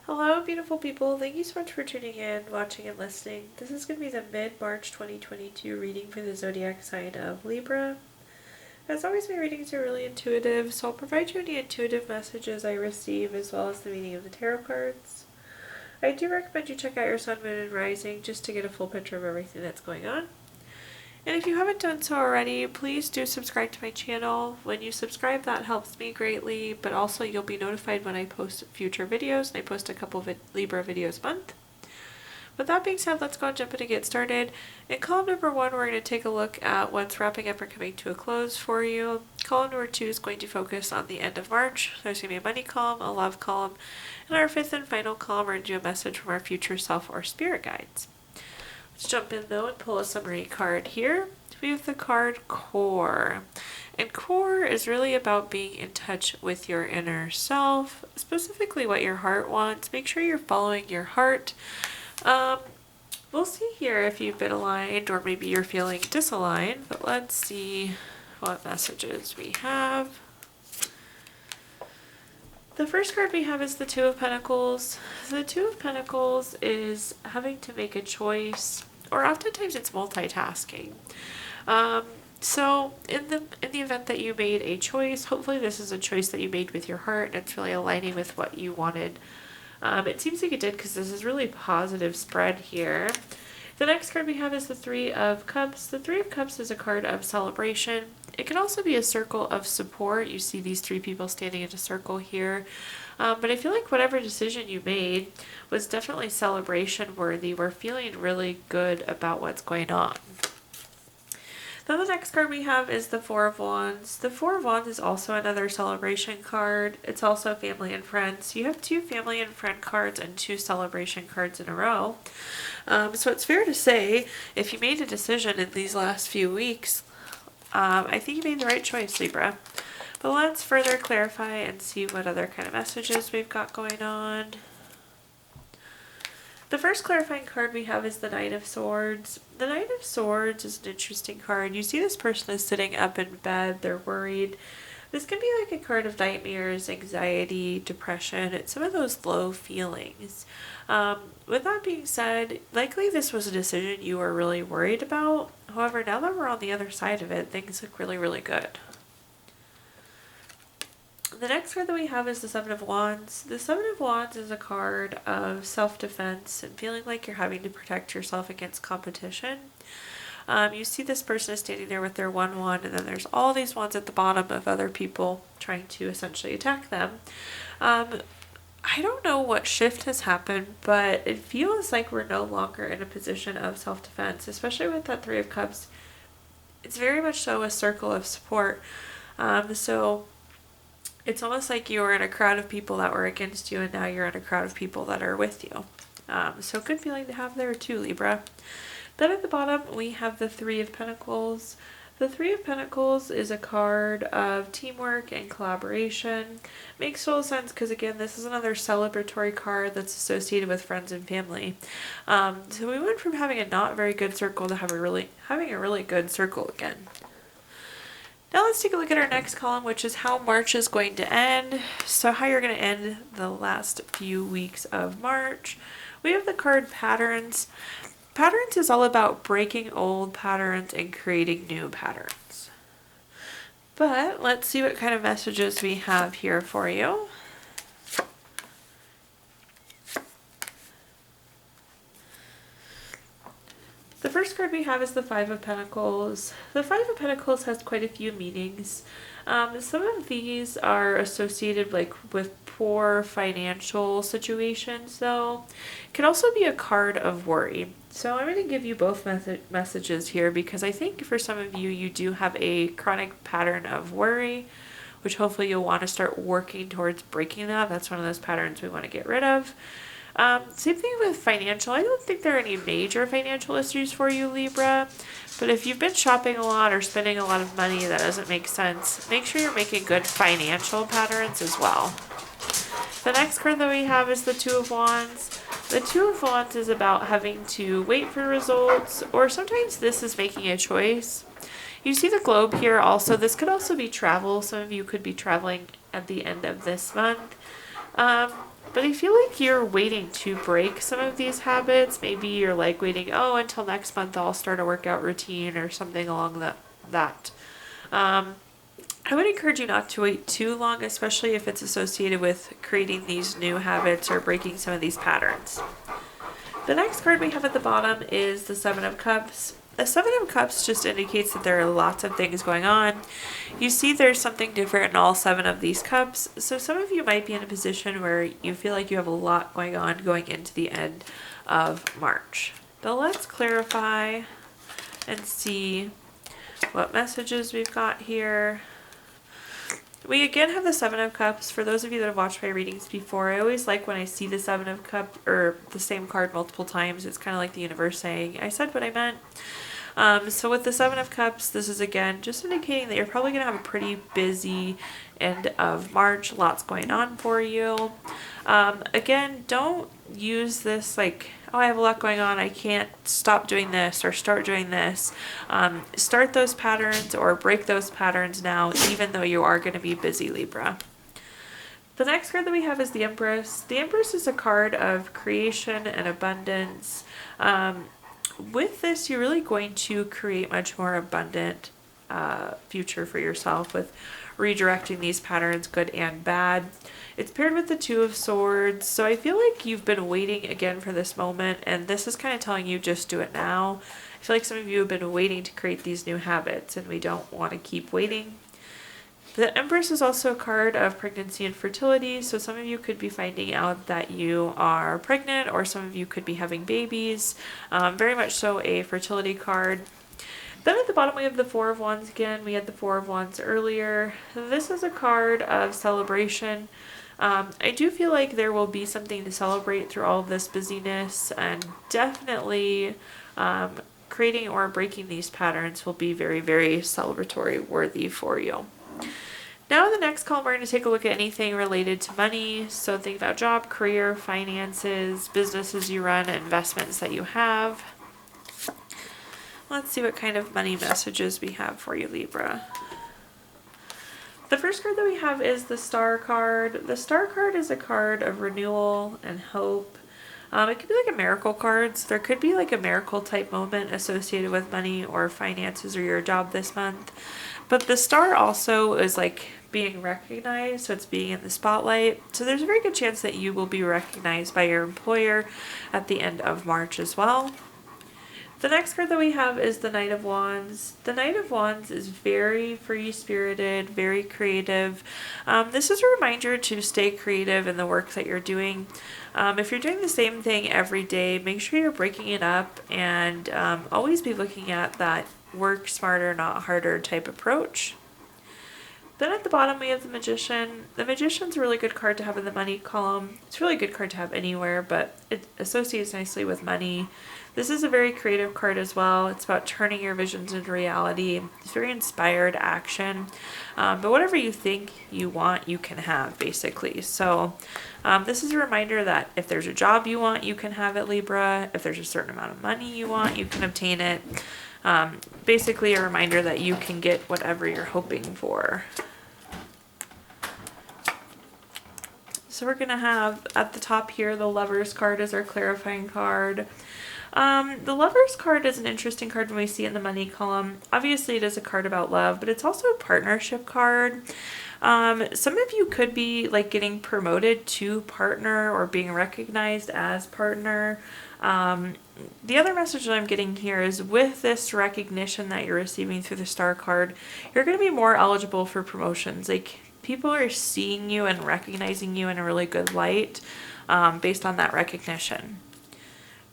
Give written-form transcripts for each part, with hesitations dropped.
Hello, beautiful people. Thank you so much for tuning in, watching, and listening. This is going to be the mid-March 2022 reading for the zodiac sign of Libra. As always, my readings are really intuitive, so I'll provide you any intuitive messages I receive as well as the meaning of the tarot cards. I do recommend you check out your sun, moon, and rising just to get a full picture of everything that's going on. And if you haven't done so already, please do subscribe to my channel. When you subscribe, that helps me greatly, but also you'll be notified when I post future videos, and I post a couple of Libra videos a month. With that being said, let's go and jump in and get started. In column number 1, we're going to take a look at what's wrapping up or coming to a close for you. Column number 2 is going to focus on the end of March. There's going to be a money column, a love column, and our 5th and final column, we're going to do a message from our future self or spirit guides. Let's jump in though and pull a summary card here. We have the card Core. And Core is really about being in touch with your inner self, specifically what your heart wants. Make sure you're following your heart. We'll see here if you've been aligned or maybe you're feeling disaligned, but let's see what messages we have. The first card we have is the Two of Pentacles. The Two of Pentacles is having to make a choice, or oftentimes it's multitasking. So in the event that you made a choice, hopefully this is a choice that you made with your heart and it's really aligning with what you wanted. It seems like it did because this is really positive spread here. The next card we have is the Three of Cups. The Three of Cups is a card of celebration. It can also be a circle of support. You see these three people standing in a circle here. But I feel like whatever decision you made was definitely celebration worthy. We're feeling really good about what's going on. Then the next card we have is the Four of Wands. The Four of Wands is also another celebration card. It's also family and friends. You have 2 family and friend cards and 2 celebration cards in a row. So it's fair to say, if you made a decision in these last few weeks, I think you made the right choice, Libra. But let's further clarify and see what other kind of messages we've got going on. The first clarifying card we have is the Knight of Swords. The Knight of Swords is an interesting card. You see this person is sitting up in bed, they're worried. This can be like a card of nightmares, anxiety, depression, and some of those low feelings. With that being said, likely this was a decision you were really worried about. However, now that we're on the other side of it, things look really, really good. The next card that we have is the Seven of Wands. The Seven of Wands is a card of self-defense and feeling like you're having to protect yourself against competition. You see this person is standing there with their one wand, and then there's all these wands at the bottom of other people trying to essentially attack them. I don't know what shift has happened, but it feels like we're no longer in a position of self-defense, especially with that Three of Cups. It's very much so a circle of support. So it's almost like you were in a crowd of people that were against you, and now you're in a crowd of people that are with you. So good feeling to have there too, Libra. Then at the bottom, we have the Three of Pentacles. The Three of Pentacles is a card of teamwork and collaboration. Makes total sense because, again, this is another celebratory card that's associated with friends and family. So we went from having a not very good circle to having a really good circle again. Now let's take a look at our next column, which is how March is going to end. So how you're going to end the last few weeks of March. We have the card Patterns. Patterns is all about breaking old patterns and creating new patterns. But let's see what kind of messages we have here for you. The first card we have is the Five of Pentacles. The Five of Pentacles has quite a few meanings. Some of these are associated with poor financial situations, though. It can also be a card of worry. So I'm going to give you both messages here because I think for some of you, you do have a chronic pattern of worry, which hopefully you'll want to start working towards breaking that. That's one of those patterns we want to get rid of. Same thing with financial. I don't think there are any major financial issues for you, Libra, but if you've been shopping a lot or spending a lot of money that doesn't make sense, make sure you're making good financial patterns as well. The next card that we have is the Two of Wands. The Two of Wands is about having to wait for results, or sometimes this is making a choice. You see the globe here also. This could also be travel. Some of you could be traveling at the end of this month. But I feel like you're waiting to break some of these habits. Maybe you're like waiting, oh, until next month I'll start a workout routine or something along that. I would encourage you not to wait too long, especially if it's associated with creating these new habits or breaking some of these patterns. The next card we have at the bottom is the Seven of Cups. The Seven of Cups just indicates that there are lots of things going on. You see there's something different in all 7 of these cups. So some of you might be in a position where you feel like you have a lot going on going into the end of March. But let's clarify and see what messages we've got here. We again have the Seven of Cups. For those of you that have watched my readings before, I always like when I see the Seven of Cups or the same card multiple times. It's kind of like the universe saying, I said what I meant. So with the Seven of Cups, this is again just indicating that you're probably going to have a pretty busy end of March. Lots going on for you. Again, don't use this like, oh, I have a lot going on, I can't stop doing this or start doing this. Start those patterns or break those patterns now, even though you are going to be busy, Libra. The next card that we have is the Empress. The Empress is a card of creation and abundance. With this, you're really going to create much more abundant future for yourself with redirecting these patterns, good and bad. It's paired with the Two of Swords, so I feel like you've been waiting again for this moment, and this is kind of telling you just do it now. I feel like some of you have been waiting to create these new habits, and we don't want to keep waiting. The Empress is also a card of pregnancy and fertility, so some of you could be finding out that you are pregnant, or some of you could be having babies. Very much so a fertility card. Then at the bottom we have the Four of Wands again. We had the Four of Wands earlier. This is a card of celebration. I do feel like there will be something to celebrate through all of this busyness, and definitely creating or breaking these patterns will be very, very celebratory worthy for you. Now in the next column, we're going to take a look at anything related to money. So think about job, career, finances, businesses you run, investments that you have. Let's see what kind of money messages we have for you, Libra. The first card that we have is the Star card. The Star card is a card of renewal and hope. It could be like a miracle card. So there could be like a miracle type moment associated with money or finances or your job this month. But the Star also is like being recognized, so it's being in the spotlight. So there's a very good chance that you will be recognized by your employer at the end of March as well. The next card that we have is the Knight of Wands. The Knight of Wands is very free-spirited, very creative. This is a reminder to stay creative in the work that you're doing. If you're doing the same thing every day, make sure you're breaking it up and always be looking at that work smarter, not harder type approach. Then at the bottom we have the Magician. The Magician's a really good card to have in the money column. It's a really good card to have anywhere, but it associates nicely with money. This is a very creative card as well. It's about turning your visions into reality. It's very inspired action. But whatever you think you want, you can have, basically. So this is a reminder that if there's a job you want, you can have it, Libra. If there's a certain amount of money you want, you can obtain it. Basically a reminder that you can get whatever you're hoping for. So we're going to have at the top here, the Lovers card is our clarifying card. The Lovers card is an interesting card when we see it in the money column. Obviously it is a card about love, but it's also a partnership card. Some of you could be like getting promoted to partner or being recognized as partner. The other message that I'm getting here is with this recognition that you're receiving through the Star card, you're going to be more eligible for promotions. Like people are seeing you and recognizing you in a really good light based on that recognition.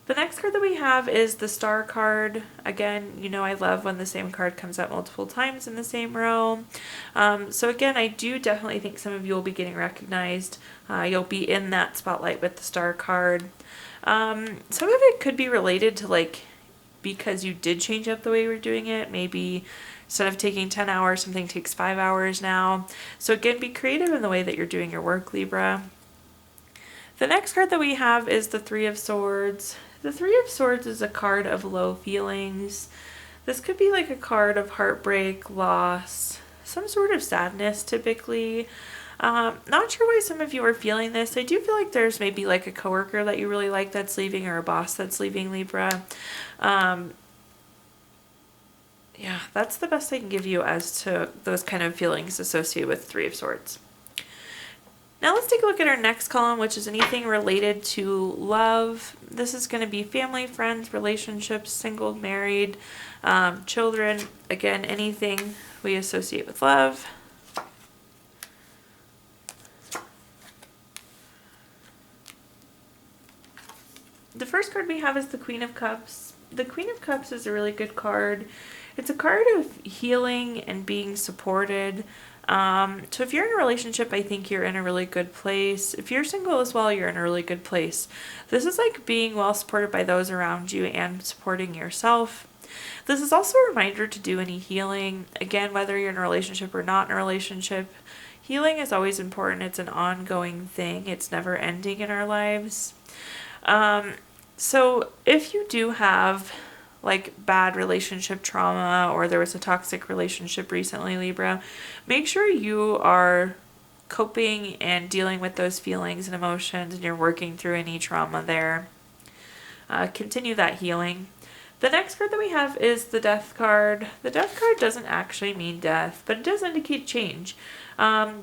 The next card that we have is the Star card. Again, you know I love when the same card comes out multiple times in the same row. So again, I do definitely think some of you will be getting recognized. You'll be in that spotlight with the Star card. Some of it could be related to like because you did change up the way you were doing it. Maybe instead of taking 10 hours, something takes 5 hours now. So again, be creative in the way that you're doing your work, Libra. The next card that we have is the Three of Swords. The Three of Swords is a card of low feelings. This could be like a card of heartbreak, loss, some sort of sadness typically. Not sure why some of you are feeling this. I do feel like there's maybe like a coworker that you really like that's leaving, or a boss that's leaving, Libra. Yeah, that's the best I can give you as to those kind of feelings associated with Three of Swords. Now let's take a look at our next column, which is anything related to love. This is going to be family, friends, relationships, single, married, children. Again, anything we associate with love. The first card we have is the Queen of Cups. The Queen of Cups is a really good card. It's a card of healing and being supported. So if you're in a relationship, I think you're in a really good place. If you're single as well, you're in a really good place. This is like being well supported by those around you and supporting yourself. This is also a reminder to do any healing. Again, whether you're in a relationship or not in a relationship, healing is always important. It's an ongoing thing. It's never ending in our lives. So if you do have like bad relationship trauma, or there was a toxic relationship recently, Libra, make sure you are coping and dealing with those feelings and emotions, and you're working through any trauma there. Continue that healing. The next card that we have is the Death card. The Death card doesn't actually mean death, but it does indicate change.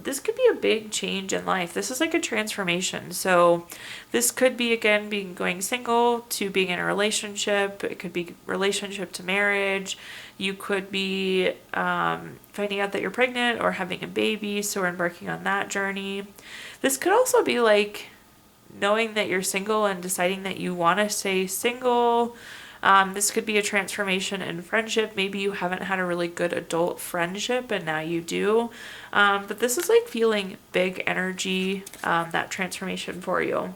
This could be a big change in life. This is like a transformation. So this could be, again, going single to being in a relationship. It could be relationship to marriage. You could be finding out that you're pregnant or having a baby, so we're embarking on that journey. This could also be like knowing that you're single and deciding that you want to stay single. This could be a transformation in friendship. Maybe you haven't had a really good adult friendship and now you do. But this is like feeling big energy, that transformation for you.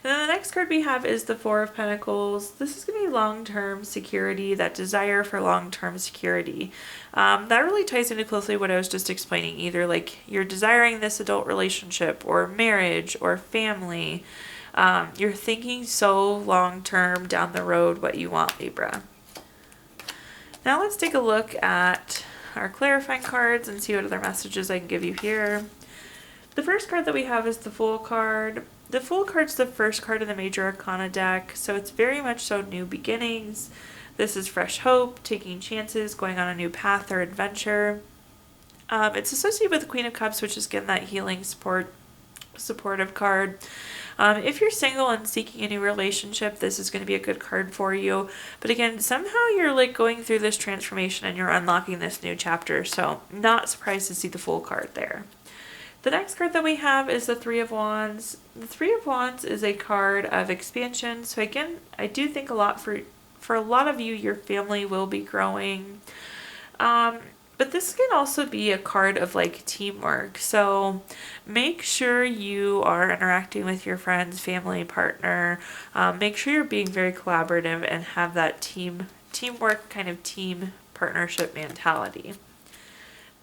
And then the next card we have is the Four of Pentacles. This is going to be long-term security, that desire for long-term security. That really ties into closely what I was just explaining. Either like you're desiring this adult relationship or marriage or family. You're thinking so long-term down the road what you want, Libra. Now let's take a look at our clarifying cards and see what other messages I can give you here. The first card that we have is the Fool card. The Fool card's the first card in the Major Arcana deck, so it's very much so new beginnings. This is fresh hope, taking chances, going on a new path or adventure. It's associated with the Queen of Cups, which is, again, that healing supportive card. If you're single and seeking a new relationship, this is going to be a good card for you. But again, somehow you're like going through this transformation and you're unlocking this new chapter. So not surprised to see the Fool card there. The next card that we have is the Three of Wands. The Three of Wands is a card of expansion. So again, I do think a lot for a lot of you, your family will be growing. But this can also be a card of like teamwork. So make sure you are interacting with your friends, family, partner. Make sure you're being very collaborative and have that teamwork kind of team partnership mentality.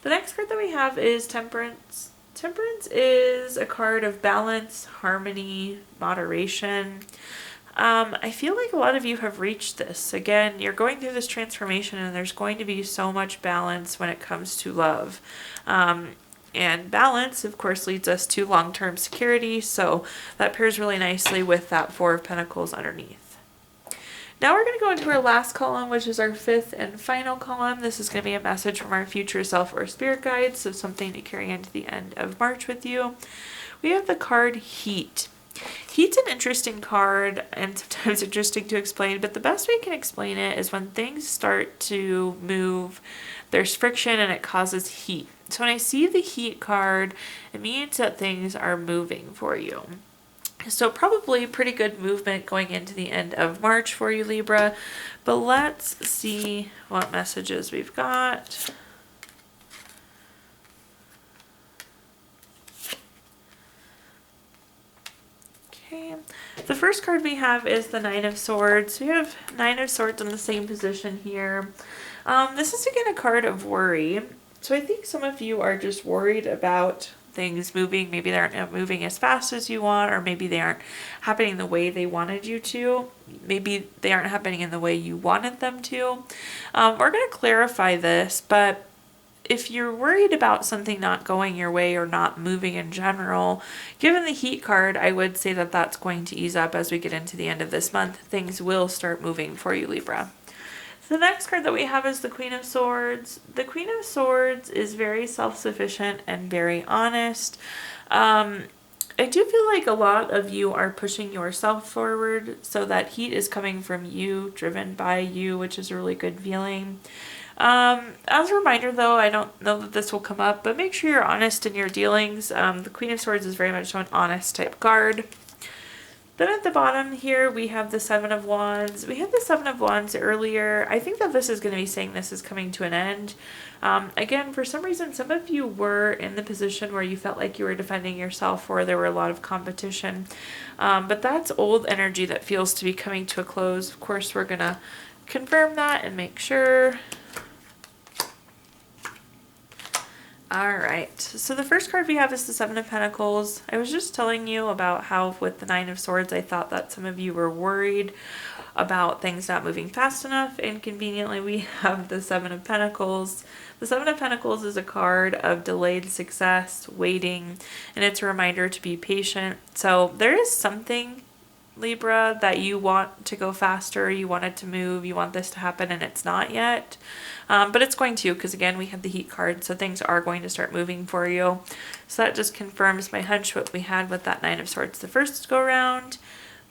The next card that we have is Temperance. Temperance is a card of balance, harmony, moderation. I feel like a lot of you have reached this. Again, you're going through this transformation and there's going to be so much balance when it comes to love. And balance, of course, leads us to long-term security. So that pairs really nicely with that Four of Pentacles underneath. Now we're going to go into our last column, which is our fifth and final column. This is going to be a message from our future self or spirit guides. So something to carry into the end of March with you. We have the card Heat. Heat's an interesting card and sometimes interesting to explain, but the best way I can explain it is when things start to move, there's friction and it causes heat. So when I see the Heat card, it means that things are moving for you. So probably pretty good movement going into the end of March for you, Libra. But let's see what messages we've got. Okay, the first card we have is the Nine of Swords. We have Nine of Swords in the same position here. This is again a card of worry. So I think some of you are just worried about things moving. Maybe they aren't moving as fast as you want, or maybe they aren't happening the way they wanted you to. Maybe they aren't happening in the way you wanted them to. We're going to clarify this, but if you're worried about something not going your way or not moving in general, given the heat card, I would say that that's going to ease up as we get into the end of this month. Things will start moving for you, Libra. So the next card that we have is the Queen of Swords. The Queen of Swords is very self-sufficient and very honest. I do feel like a lot of you are pushing yourself forward, so that heat is coming from you, driven by you, which is a really good feeling. As a reminder though, I don't know that this will come up, but make sure you're honest in your dealings. The Queen of Swords is very much so an honest type card. Then at the bottom here, we have the Seven of Wands. We had the Seven of Wands earlier. I think that this is going to be saying this is coming to an end. Again, for some reason, some of you were in the position where you felt like you were defending yourself, or there were a lot of competition. But that's old energy that feels to be coming to a close. Of course, we're going to confirm that and make sure. Alright, so the first card we have is the Seven of Pentacles. I was just telling you about how with the Nine of Swords, I thought that some of you were worried about things not moving fast enough, and conveniently we have the Seven of Pentacles. The Seven of Pentacles is a card of delayed success, waiting, and it's a reminder to be patient. So there is something, Libra, that you want to go faster, you want it to move, you want this to happen, and it's not yet. But it's going to, because again, we have the heat card, so things are going to start moving for you. So that just confirms my hunch, what we had with that Nine of Swords the first go round.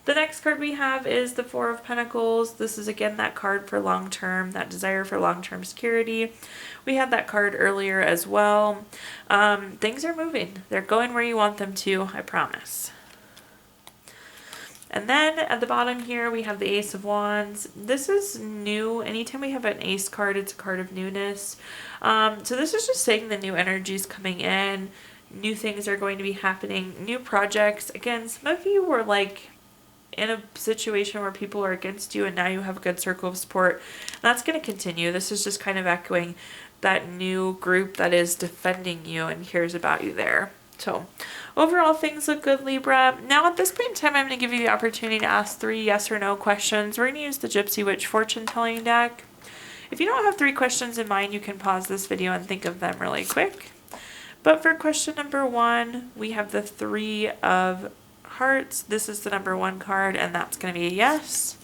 The next card we have is the Four of Pentacles. This is again that card for long term, that desire for long-term security. We had that card earlier as well. Things are moving. They're going where you want them to, I promise. And then at the bottom here, we have the Ace of Wands. This is new. Anytime we have an ace card, it's a card of newness. So this is just saying the new energy is coming in. New things are going to be happening. New projects. Again, some of you were like in a situation where people are against you, and now you have a good circle of support. And that's going to continue. This is just kind of echoing that new group that is defending you and cares about you there. So overall, things look good, Libra. Now at this point in time, I'm going to give you the opportunity to ask 3 yes or no questions. We're going to use the Gypsy Witch fortune telling deck. If you don't have 3 questions in mind, you can pause this video and think of them really quick. But for question number 1, we have the 3 of Hearts. This is the number 1 card, and that's going to be a yes.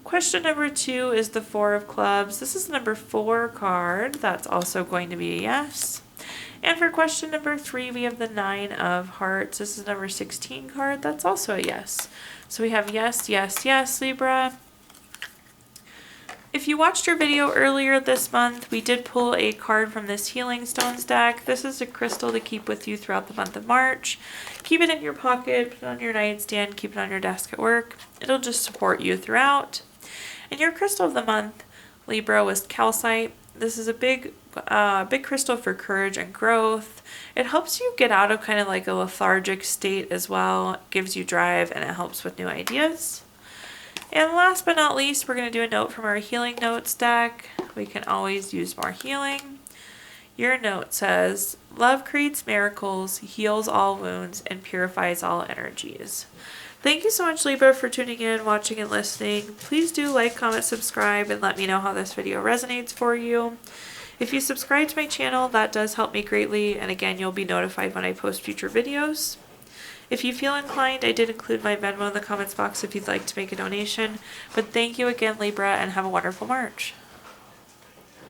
Question number 2 is the 4 of Clubs. This is the number 4 card. That's also going to be a yes. And for question number 3, we have the 9 of Hearts. This is number 16 card. That's also a yes. So we have yes, yes, yes, Libra. If you watched our video earlier this month, we did pull a card from this Healing Stones deck. This is a crystal to keep with you throughout the month of March. Keep it in your pocket, put it on your nightstand, keep it on your desk at work. It'll just support you throughout. And your crystal of the month, Libra, was calcite. This is a big crystal for courage and growth. It helps you get out of kind of like a lethargic state as well. It gives you drive, and it helps with new ideas. And last but not least, we're going to do a note from our Healing Notes deck. We can always use more healing. Your note says, love creates miracles, heals all wounds, and purifies all energies. Thank you so much, Libra, for tuning in, watching, and listening. Please do like, comment, subscribe, and let me know how this video resonates for you. If you subscribe to my channel, that does help me greatly, and again, you'll be notified when I post future videos. If you feel inclined, I did include my Venmo in the comments box if you'd like to make a donation. But thank you again, Libra, and have a wonderful March.